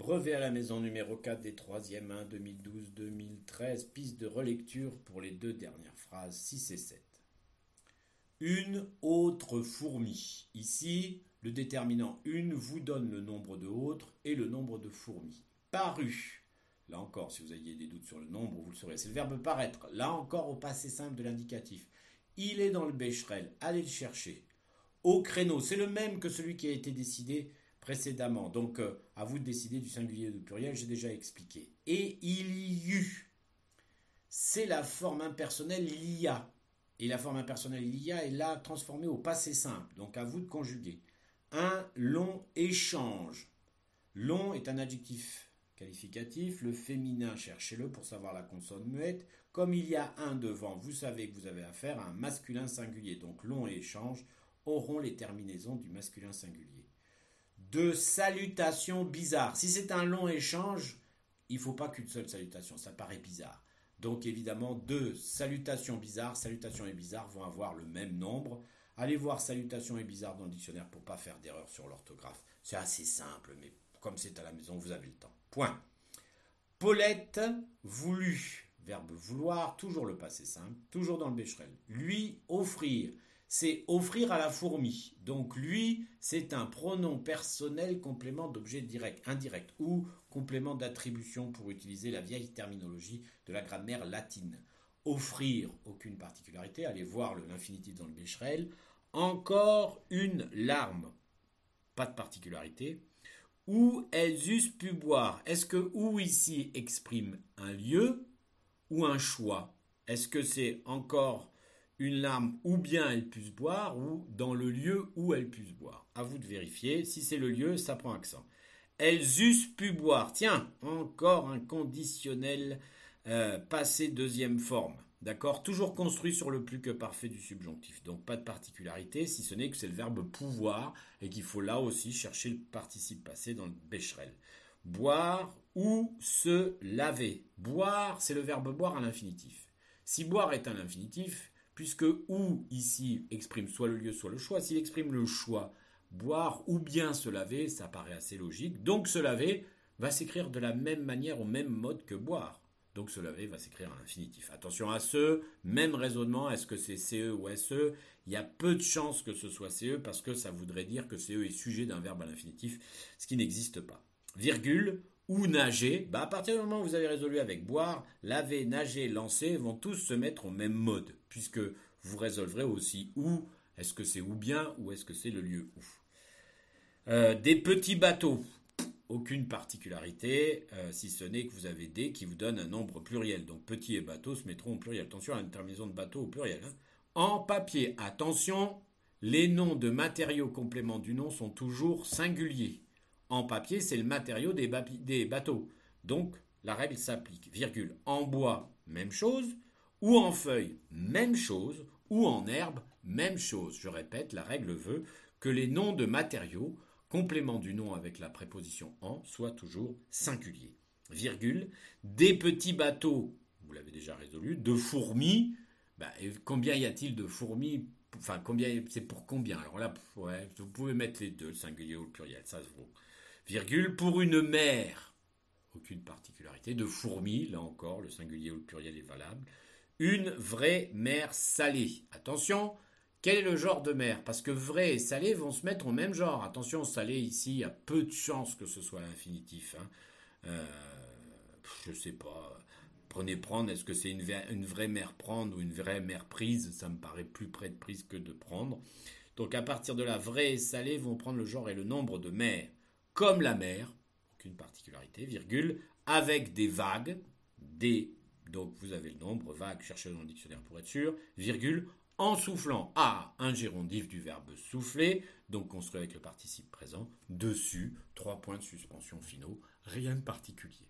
Brevet à la maison numéro 4 des 3e 1 2012-2013. Piste de relecture pour les deux dernières phrases 6 et 7. Une autre fourmi. Ici, le déterminant une vous donne le nombre de autres et le nombre de fourmis. Paru. Là encore, si vous aviez des doutes sur le nombre, vous le saurez. C'est le verbe paraître. Là encore, au passé simple de l'indicatif. Il est dans le Becherel. Allez le chercher. Au créneau, c'est le même que celui qui a été décidé précédemment. Donc, à vous de décider du singulier ou du pluriel, j'ai déjà expliqué. Et il y eut. C'est la forme impersonnelle il y a. Et la forme impersonnelle il y a est là transformée au passé simple. Donc, à vous de conjuguer. Un long échange. Long est un adjectif qualificatif. Le féminin, cherchez-le pour savoir la consonne muette. Comme il y a un devant, vous savez que vous avez affaire à un masculin singulier. Donc, long et échange auront les terminaisons du masculin singulier. De salutations bizarres. Si c'est un long échange, il ne faut pas qu'une seule salutation, ça paraît bizarre. Donc évidemment, deux salutations bizarres, salutations et bizarres vont avoir le même nombre. Allez voir salutations et bizarres dans le dictionnaire pour ne pas faire d'erreur sur l'orthographe. C'est assez simple, mais comme c'est à la maison, vous avez le temps. Point. Paulette voulut, verbe vouloir, toujours le passé simple, toujours dans le Becherel. Lui offrir. C'est offrir à la fourmi. Donc lui, c'est un pronom personnel complément d'objet direct, indirect ou complément d'attribution pour utiliser la vieille terminologie de la grammaire latine. Offrir, aucune particularité, allez voir l'infinitif dans le Becherel. Encore une larme, pas de particularité. Où elles eussent pu boire. Est-ce que où ici exprime un lieu ou un choix? Est-ce que c'est encore une larme ou bien elles puissent boire ou dans le lieu où elles puissent boire? À vous de vérifier. Si c'est le lieu, ça prend accent. Elles eussent pu boire. Tiens, encore un conditionnel passé deuxième forme. D'accord? Toujours construit sur le plus que parfait du subjonctif. Donc pas de particularité, si ce n'est que c'est le verbe pouvoir et qu'il faut là aussi chercher le participe passé dans le Becherel. Boire ou se laver. Boire, c'est le verbe boire à l'infinitif. Si boire est à l'infinitif, puisque ou ici exprime soit le lieu, soit le choix, s'il exprime le choix, boire ou bien se laver, ça paraît assez logique. Donc se laver va s'écrire de la même manière, au même mode que boire. Donc se laver va s'écrire à l'infinitif. Attention à ce, même raisonnement, est-ce que c'est CE ou SE? Il y a peu de chances que ce soit CE parce que ça voudrait dire que CE est sujet d'un verbe à l'infinitif, ce qui n'existe pas. Virgule, ou nager, à partir du moment où vous avez résolu avec boire, laver, nager, lancer vont tous se mettre au même mode, puisque vous résolverez aussi où, est-ce que c'est ou bien, ou est-ce que c'est le lieu où. Des petits bateaux, aucune particularité, si ce n'est que vous avez des qui vous donnent un nombre pluriel. Donc petit et bateau se mettront au pluriel. Attention à la terminaison de bateau au pluriel. En papier, attention, les noms de matériaux compléments du nom sont toujours singuliers. En papier, c'est le matériau des bateaux. Donc, la règle s'applique. Virgule. En bois, même chose. Ou en feuille, même chose. Ou en herbe, même chose. Je répète, la règle veut que les noms de matériaux, complément du nom avec la préposition en, soient toujours singuliers. Virgule. Des petits bateaux, vous l'avez déjà résolu. De fourmis, combien y a-t-il de fourmis? Enfin, combien, c'est pour combien? Alors là, ouais, vous pouvez mettre les deux, le singulier ou le pluriel, ça se vaut. Virgule, pour une mer, aucune particularité, de fourmis, là encore, le singulier ou le pluriel est valable. Une vraie mer salée. Attention, quel est le genre de mer? Parce que vrai et salé vont se mettre au même genre. Attention, salé ici, il y a peu de chances que ce soit l'infinitif. Je sais pas. Prenez prendre, est-ce que c'est une vraie mer prendre ou une vraie mer prise? Ça me paraît plus près de prise que de prendre. Donc à partir de là, vrai et salé vont prendre le genre et le nombre de mers. Comme la mer, aucune particularité, virgule, avec des vagues, donc vous avez le nombre, vagues, cherchez dans le dictionnaire pour être sûr, virgule, en soufflant. Un gérondif du verbe souffler, donc construit avec le participe présent, dessus, 3 points de suspension finaux, rien de particulier.